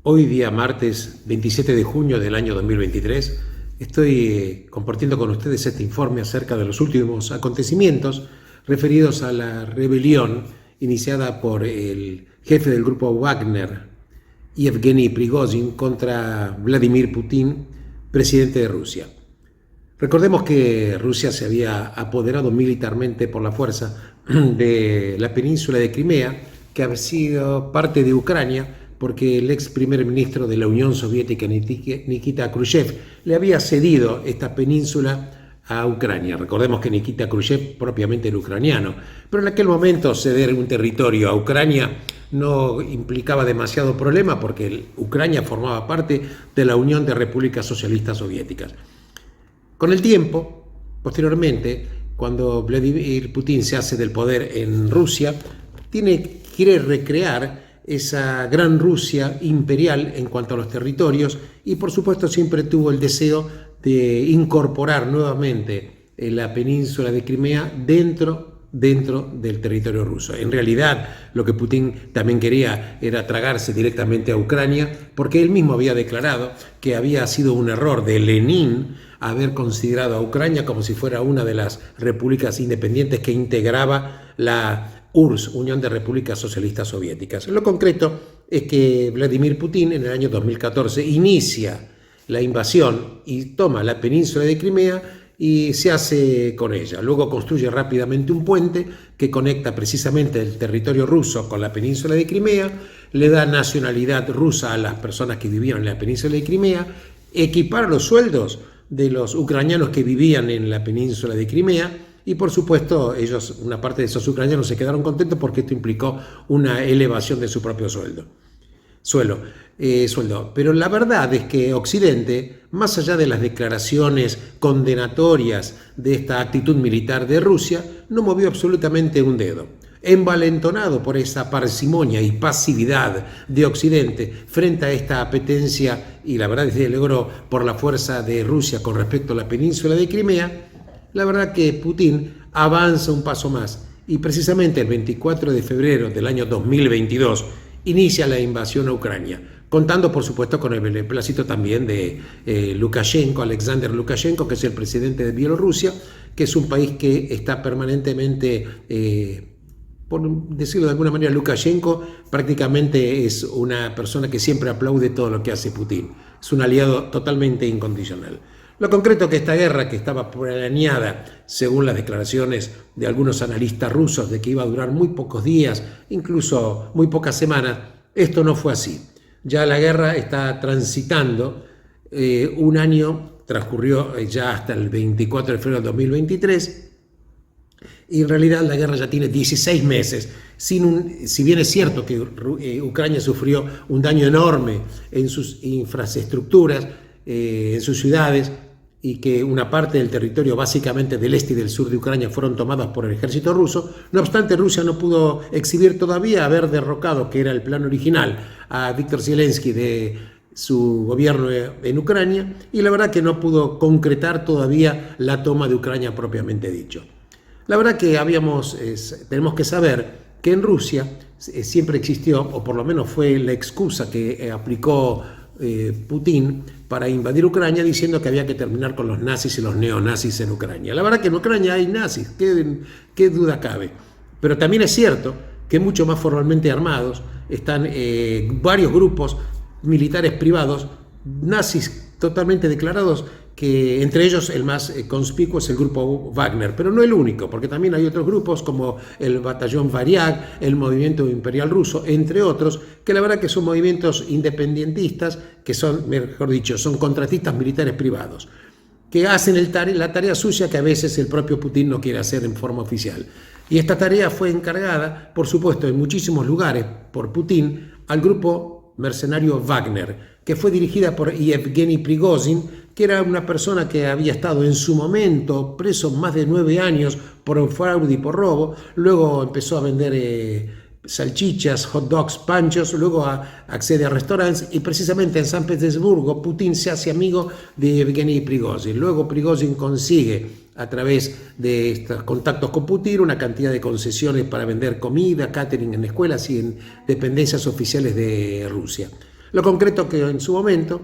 Hoy día martes 27 de junio del año 2023 estoy compartiendo con ustedes este informe acerca de los últimos acontecimientos referidos a la rebelión iniciada por el jefe del grupo Wagner, Yevgeny Prigozhin, contra Vladimir Putin, presidente de Rusia. Recordemos que Rusia se había apoderado militarmente por la fuerza de la península de Crimea, que había sido parte de Ucrania, porque el ex primer ministro de la Unión Soviética, Nikita Khrushchev, le había cedido esta península a Ucrania. Recordemos que Nikita Khrushchev propiamente era ucraniano, pero en aquel momento ceder un territorio a Ucrania no implicaba demasiado problema porque Ucrania formaba parte de la Unión de Repúblicas Socialistas Soviéticas. Con el tiempo, posteriormente, cuando Vladimir Putin se hace del poder en Rusia, quiere recrear esa gran Rusia imperial en cuanto a los territorios y por supuesto siempre tuvo el deseo de incorporar nuevamente la península de Crimea dentro del territorio ruso. En realidad lo que Putin también quería era tragarse directamente a Ucrania, porque él mismo había declarado que había sido un error de Lenin haber considerado a Ucrania como si fuera una de las repúblicas independientes que integraba la URSS, Unión de Repúblicas Socialistas Soviéticas. Lo concreto es que Vladimir Putin en el año 2014 inicia la invasión y toma la península de Crimea y se hace con ella. Luego construye rápidamente un puente que conecta precisamente el territorio ruso con la península de Crimea, le da nacionalidad rusa a las personas que vivían en la península de Crimea, equipara los sueldos de los ucranianos que vivían en la península de Crimea, y por supuesto una parte de esos ucranianos se quedaron contentos porque esto implicó una elevación de su propio sueldo. Pero la verdad es que Occidente, más allá de las declaraciones condenatorias de esta actitud militar de Rusia, no movió absolutamente un dedo. Envalentonado por esa parsimonia y pasividad de Occidente frente a esta apetencia, y la verdad es que logró por la fuerza de Rusia con respecto a la península de Crimea, la verdad que Putin avanza un paso más y precisamente el 24 de febrero del año 2022 inicia la invasión a Ucrania, contando por supuesto con el beneplácito también de Lukashenko, Alexander Lukashenko, que es el presidente de Bielorrusia, que es un país que está permanentemente, por decirlo de alguna manera, Lukashenko prácticamente es una persona que siempre aplaude todo lo que hace Putin, es un aliado totalmente incondicional. Lo concreto es que esta guerra, que estaba planeada, según las declaraciones de algunos analistas rusos, de que iba a durar muy pocos días, incluso muy pocas semanas, esto no fue así. Ya la guerra está transitando, un año transcurrió ya hasta el 24 de febrero de 2023, y en realidad la guerra ya tiene 16 meses. Si bien es cierto que Ucrania sufrió un daño enorme en sus infraestructuras, en sus ciudades, y que una parte del territorio básicamente del este y del sur de Ucrania fueron tomadas por el ejército ruso. No obstante, Rusia no pudo exhibir todavía haber derrocado, que era el plan original, a Víctor Zelensky de su gobierno en Ucrania, y la verdad que no pudo concretar todavía la toma de Ucrania propiamente dicho. La verdad que tenemos que saber que en Rusia siempre existió, o por lo menos fue la excusa que aplicó Putin para invadir Ucrania, diciendo que había que terminar con los nazis y los neonazis en Ucrania. La verdad que en Ucrania hay nazis, qué duda cabe. Pero también es cierto que mucho más formalmente armados están varios grupos militares privados, nazis totalmente declarados, que entre ellos el más conspicuo es el grupo Wagner, pero no el único, porque también hay otros grupos como el Batallón Variag, el Movimiento Imperial Ruso, entre otros, que la verdad que son movimientos independentistas, que son, mejor dicho, son contratistas militares privados, que hacen la tarea suya que a veces el propio Putin no quiere hacer en forma oficial. Y esta tarea fue encargada, por supuesto, en muchísimos lugares por Putin al grupo mercenario Wagner, que fue dirigida por Yevgeny Prigozhin, que era una persona que había estado en su momento preso más de 9 años por fraude y por robo. Luego empezó a vender salchichas, hot dogs, panchos, luego accede a restaurantes, y precisamente en San Petersburgo Putin se hace amigo de Yevgeny Prigozhin. Luego Prigozhin consigue, a través de estos contactos con Putin, una cantidad de concesiones para vender comida, catering en escuelas y en dependencias oficiales de Rusia. Lo concreto que en su momento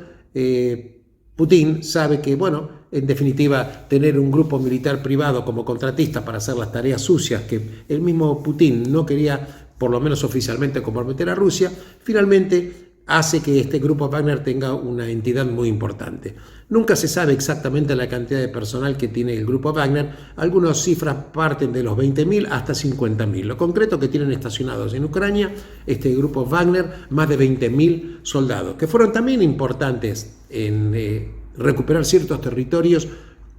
Putin sabe que, bueno, en definitiva, tener un grupo militar privado como contratista para hacer las tareas sucias que el mismo Putin no quería, por lo menos oficialmente, comprometer a Rusia, finalmente hace que este grupo Wagner tenga una entidad muy importante. Nunca se sabe exactamente la cantidad de personal que tiene el grupo Wagner. Algunas cifras parten de los 20.000 hasta 50.000. Lo concreto que tienen estacionados en Ucrania, este grupo Wagner, más de 20.000 soldados, que fueron también importantes en recuperar ciertos territorios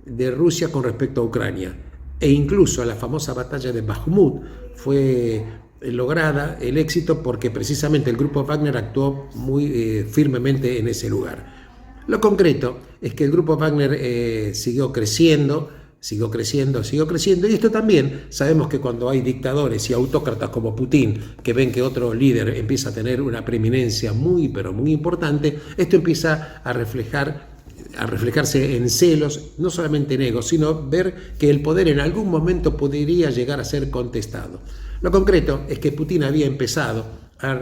de Rusia con respecto a Ucrania. E incluso la famosa batalla de Bakhmut fue lograda el éxito porque precisamente el grupo Wagner actuó muy firmemente en ese lugar. Lo concreto es que el grupo Wagner siguió creciendo, y esto también sabemos que cuando hay dictadores y autócratas como Putin, que ven que otro líder empieza a tener una preeminencia muy, pero muy importante, esto empieza a reflejarse en celos, no solamente en egos, sino ver que el poder en algún momento podría llegar a ser contestado. Lo concreto es que Putin había empezado a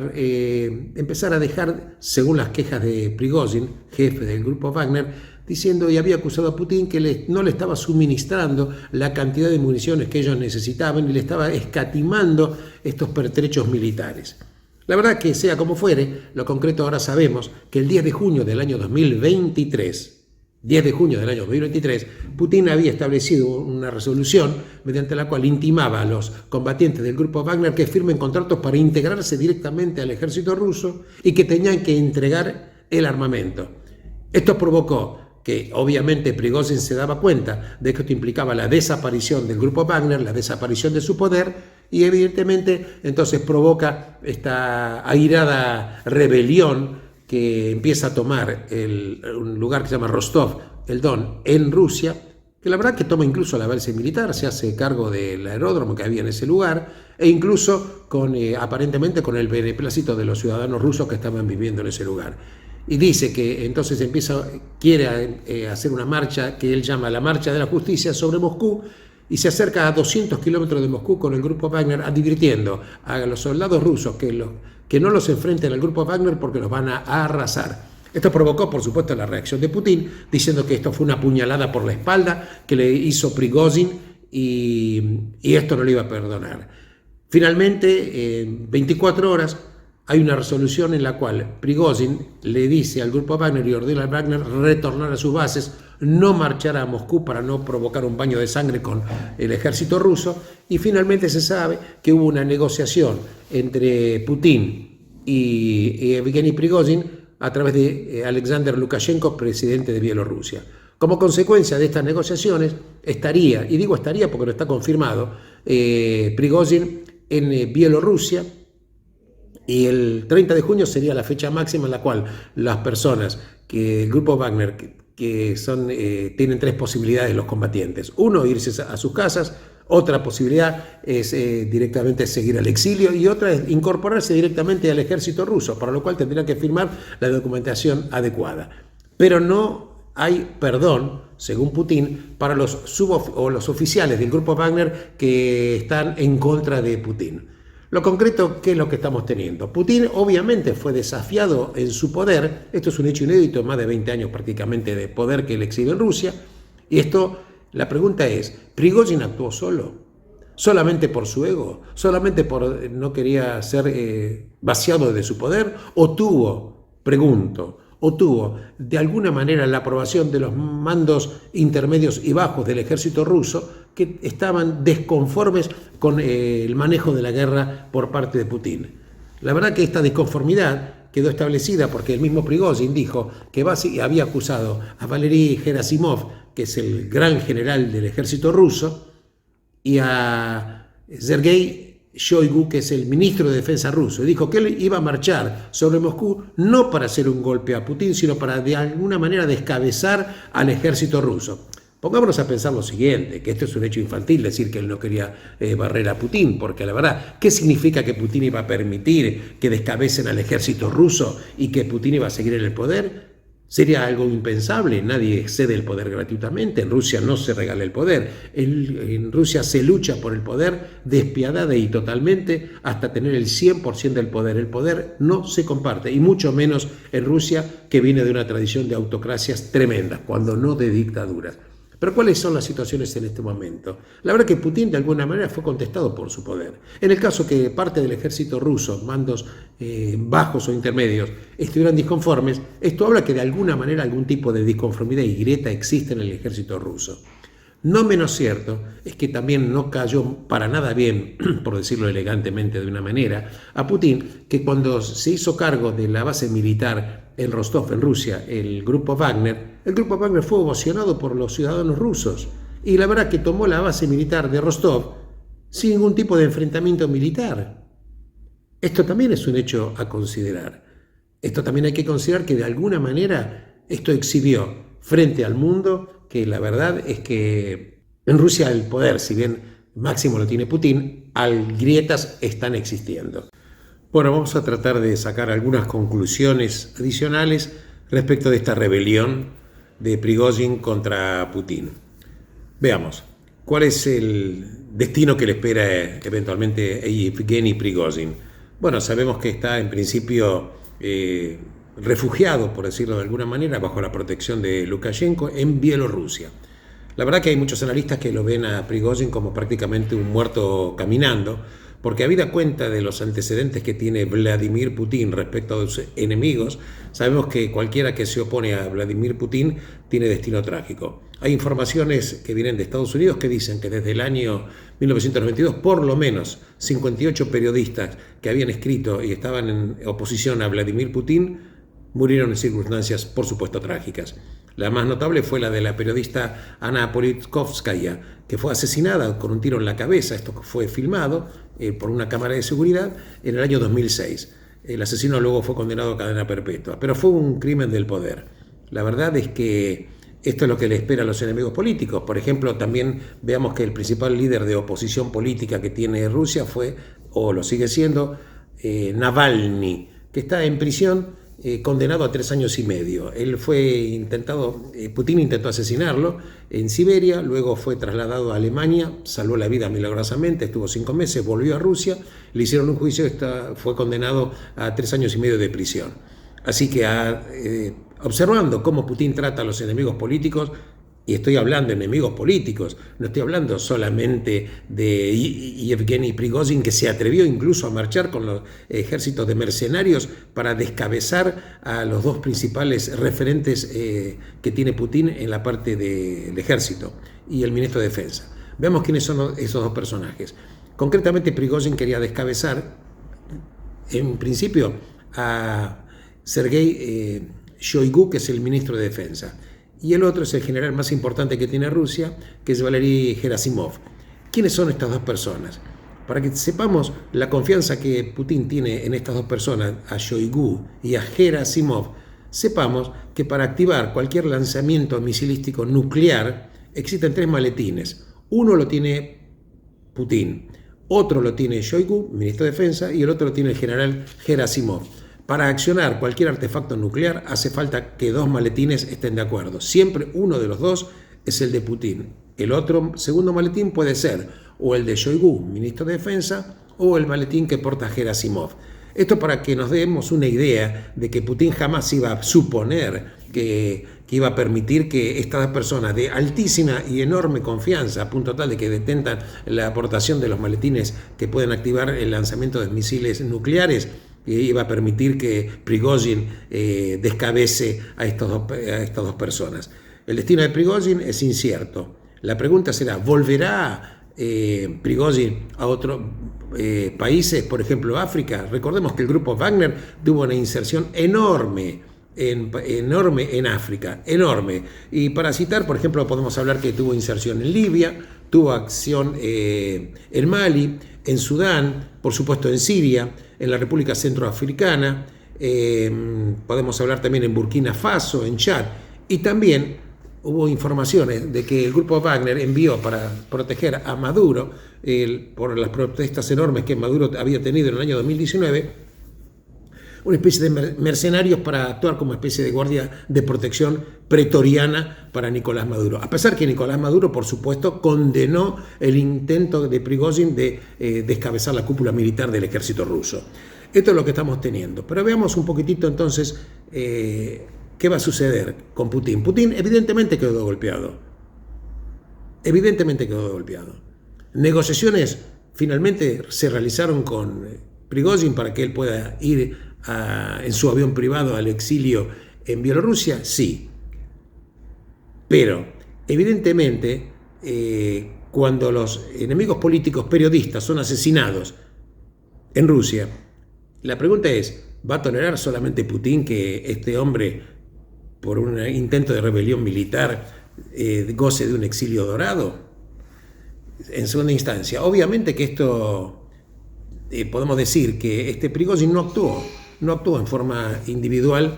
dejar, según las quejas de Prigozhin, jefe del grupo Wagner, diciendo y había acusado a Putin que no le estaba suministrando la cantidad de municiones que ellos necesitaban y le estaba escatimando estos pertrechos militares. La verdad que sea como fuere, lo concreto ahora sabemos que el 10 de junio del año 2023, Putin había establecido una resolución mediante la cual intimaba a los combatientes del grupo Wagner que firmen contratos para integrarse directamente al ejército ruso y que tenían que entregar el armamento. Esto provocó que obviamente Prigozhin se daba cuenta de que esto implicaba la desaparición del grupo Wagner, la desaparición de su poder, y evidentemente entonces provoca esta airada rebelión que empieza a tomar un lugar que se llama Rostov, el Don, en Rusia, que la verdad que toma incluso la base militar, se hace cargo del aeródromo que había en ese lugar, e incluso aparentemente con el beneplácito de los ciudadanos rusos que estaban viviendo en ese lugar. Y dice que entonces quiere hacer una marcha que él llama la Marcha de la Justicia sobre Moscú, y se acerca a 200 kilómetros de Moscú con el grupo Wagner, advirtiendo a los soldados rusos que no los enfrenten al grupo Wagner porque los van a arrasar. Esto provocó, por supuesto, la reacción de Putin, diciendo que esto fue una puñalada por la espalda que le hizo Prigozhin y esto no le iba a perdonar. Finalmente, en 24 horas, hay una resolución en la cual Prigozhin le dice al grupo Wagner y ordena a Wagner retornar a sus bases, no marchar a Moscú para no provocar un baño de sangre con el ejército ruso, y finalmente se sabe que hubo una negociación entre Putin y Evgeny Prigozhin a través de Alexander Lukashenko, presidente de Bielorrusia. Como consecuencia de estas negociaciones estaría, y digo estaría porque no está confirmado, Prigozhin en Bielorrusia, y el 30 de junio sería la fecha máxima en la cual las personas que el grupo Wagner tienen tres posibilidades los combatientes. Uno, irse a sus casas; otra posibilidad es directamente seguir al exilio; y otra es incorporarse directamente al ejército ruso, para lo cual tendrían que firmar la documentación adecuada. Pero no hay perdón, según Putin, para los oficiales del grupo Wagner que están en contra de Putin. Lo concreto, ¿qué es lo que estamos teniendo? Putin obviamente fue desafiado en su poder. Esto es un hecho inédito, más de 20 años prácticamente de poder que él exhibe en Rusia. Y la pregunta es, ¿Prigozhin actuó solo? ¿Solamente por su ego? ¿Solamente por no quería ser vaciado de su poder? ¿O tuvo de alguna manera la aprobación de los mandos intermedios y bajos del ejército ruso que estaban desconformes con el manejo de la guerra por parte de Putin? La verdad que esta disconformidad quedó establecida porque el mismo Prigozhin dijo que había acusado a Valery Gerasimov, que es el gran general del ejército ruso, y a Sergei Shoigu, que es el ministro de Defensa ruso, y dijo que él iba a marchar sobre Moscú no para hacer un golpe a Putin, sino para de alguna manera descabezar al ejército ruso. Pongámonos a pensar lo siguiente, que esto es un hecho infantil decir que él no quería barrer a Putin, porque la verdad, ¿qué significa que Putin iba a permitir que descabecen al ejército ruso y que Putin iba a seguir en el poder? Sería algo impensable, nadie cede el poder gratuitamente, en Rusia no se regala el poder, en Rusia se lucha por el poder despiadada y totalmente hasta tener el 100% del poder. El poder no se comparte, y mucho menos en Rusia, que viene de una tradición de autocracias tremendas, cuando no de dictaduras. Pero ¿cuáles son las situaciones en este momento? La verdad que Putin de alguna manera fue contestado por su poder. En el caso que parte del ejército ruso, mandos bajos o intermedios, estuvieran disconformes, esto habla que de alguna manera algún tipo de disconformidad y grieta existe en el ejército ruso. No menos cierto es que también no cayó para nada bien, por decirlo elegantemente de una manera, a Putin, que cuando se hizo cargo de la base militar en Rostov, en Rusia, el grupo Wagner fue ovacionado por los ciudadanos rusos. Y la verdad que tomó la base militar de Rostov sin ningún tipo de enfrentamiento militar. Esto también es un hecho a considerar. Esto también hay que considerar que de alguna manera esto exhibió frente al mundo que la verdad es que en Rusia el poder, si bien máximo lo tiene Putin, grietas están existiendo. Bueno, vamos a tratar de sacar algunas conclusiones adicionales respecto de esta rebelión de Prigozhin contra Putin. Veamos, ¿cuál es el destino que le espera eventualmente a Yevgeny Prigozhin? Bueno, sabemos que está en principio refugiado, por decirlo de alguna manera, bajo la protección de Lukashenko en Bielorrusia. La verdad que hay muchos analistas que lo ven a Prigozhin como prácticamente un muerto caminando, porque habida cuenta de los antecedentes que tiene Vladimir Putin respecto a sus enemigos, sabemos que cualquiera que se opone a Vladimir Putin tiene destino trágico. Hay informaciones que vienen de Estados Unidos que dicen que desde el año 1992, por lo menos 58 periodistas que habían escrito y estaban en oposición a Vladimir Putin murieron en circunstancias, por supuesto, trágicas. La más notable fue la de la periodista Anna Politkovskaya, que fue asesinada con un tiro en la cabeza. Esto fue filmado por una cámara de seguridad en el año 2006. El asesino luego fue condenado a cadena perpetua, pero fue un crimen del poder. La verdad es que esto es lo que le espera a los enemigos políticos. Por ejemplo, también veamos que el principal líder de oposición política que tiene Rusia fue, o lo sigue siendo, Navalny, que está en prisión condenado a 3 años y medio. Putin intentó asesinarlo en Siberia, luego fue trasladado a Alemania, salvó la vida milagrosamente, estuvo 5 meses, volvió a Rusia, le hicieron un juicio, fue condenado a 3 años y medio de prisión. Así que observando cómo Putin trata a los enemigos políticos, y estoy hablando de enemigos políticos, no estoy hablando solamente de Yevgeny Prigozhin, que se atrevió incluso a marchar con los ejércitos de mercenarios para descabezar a los dos principales referentes que tiene Putin en la parte del ejército y el ministro de Defensa. Veamos quiénes son esos dos personajes. Concretamente, Prigozhin quería descabezar, en principio, a Sergei Shoigu, que es el ministro de Defensa. Y el otro es el general más importante que tiene Rusia, que es Valery Gerasimov. ¿Quiénes son estas dos personas? Para que sepamos la confianza que Putin tiene en estas dos personas, a Shoigu y a Gerasimov, sepamos que para activar cualquier lanzamiento misilístico nuclear existen 3 maletines. Uno lo tiene Putin, otro lo tiene Shoigu, ministro de Defensa, y el otro lo tiene el general Gerasimov. Para accionar cualquier artefacto nuclear hace falta que 2 maletines estén de acuerdo. Siempre uno de los dos es el de Putin. El otro segundo maletín puede ser o el de Shoigu, ministro de Defensa, o el maletín que porta Gerasimov. Esto para que nos demos una idea de que Putin jamás iba a suponer que iba a permitir que estas personas de altísima y enorme confianza, a punto tal de que detentan la aportación de los maletines que pueden activar el lanzamiento de misiles nucleares, iba a permitir que Prigozhin descabece a estas dos personas. El destino de Prigozhin es incierto. La pregunta será, ¿volverá Prigozhin a otros países, por ejemplo África? Recordemos que el grupo Wagner tuvo una inserción enorme en África, enorme. Y para citar, por ejemplo, podemos hablar que tuvo inserción en Libia, tuvo acción en Mali, en Sudán, por supuesto en Siria, en la República Centroafricana, podemos hablar también en Burkina Faso, en Chad, y también hubo informaciones de que el grupo Wagner envió para proteger a Maduro por las protestas enormes que Maduro había tenido en el año 2019, una especie de mercenarios para actuar como especie de guardia de protección pretoriana para Nicolás Maduro. A pesar que Nicolás Maduro, por supuesto, condenó el intento de Prigozhin de descabezar la cúpula militar del ejército ruso. Esto es lo que estamos teniendo. Pero veamos un poquitito entonces qué va a suceder con Putin. Putin evidentemente quedó golpeado. Evidentemente quedó golpeado. Negociaciones finalmente se realizaron con Prigozhin para que él pueda ir en su avión privado al exilio en Bielorrusia, sí. Pero evidentemente cuando los enemigos políticos periodistas son asesinados en Rusia, la pregunta es, ¿va a tolerar solamente Putin que este hombre, por un intento de rebelión militar, goce de un exilio dorado? En segunda instancia, obviamente que esto, podemos decir que este Prigozhin no actuó en forma individual,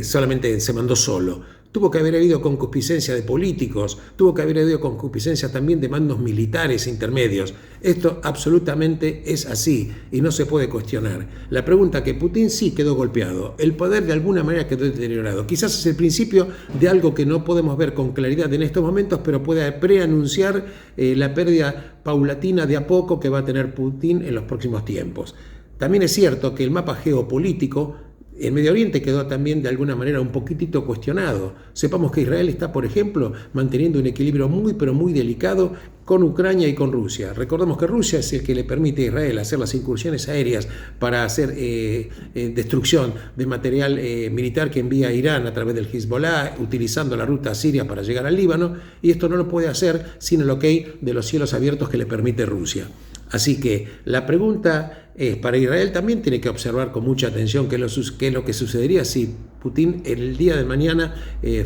solamente se mandó solo. Tuvo que haber habido concupiscencia de políticos, tuvo que haber habido concupiscencia también de mandos militares intermedios. Esto absolutamente es así y no se puede cuestionar. La pregunta que Putin sí quedó golpeado, el poder de alguna manera quedó deteriorado. Quizás es el principio de algo que no podemos ver con claridad en estos momentos, pero puede preanunciar la pérdida paulatina de a poco que va a tener Putin en los próximos tiempos. También es cierto que el mapa geopolítico en Medio Oriente quedó también de alguna manera un poquitito cuestionado. Sepamos que Israel está, por ejemplo, manteniendo un equilibrio muy pero muy delicado con Ucrania y con Rusia. Recordemos que Rusia es el que le permite a Israel hacer las incursiones aéreas para hacer destrucción de material militar que envía a Irán a través del Hezbollah, utilizando la ruta siria para llegar al Líbano, y esto no lo puede hacer sin el ok de los cielos abiertos que le permite Rusia. Así que la pregunta es, para Israel también tiene que observar con mucha atención qué es lo que sucedería si Putin el día de mañana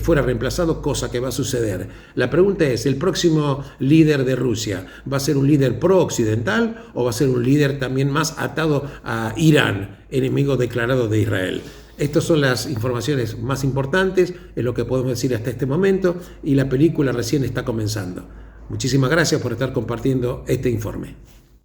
fuera reemplazado, cosa que va a suceder. La pregunta es, ¿el próximo líder de Rusia va a ser un líder pro-occidental o va a ser un líder también más atado a Irán, enemigo declarado de Israel? Estas son las informaciones más importantes, es lo que podemos decir hasta este momento, y la película recién está comenzando. Muchísimas gracias por estar compartiendo este informe.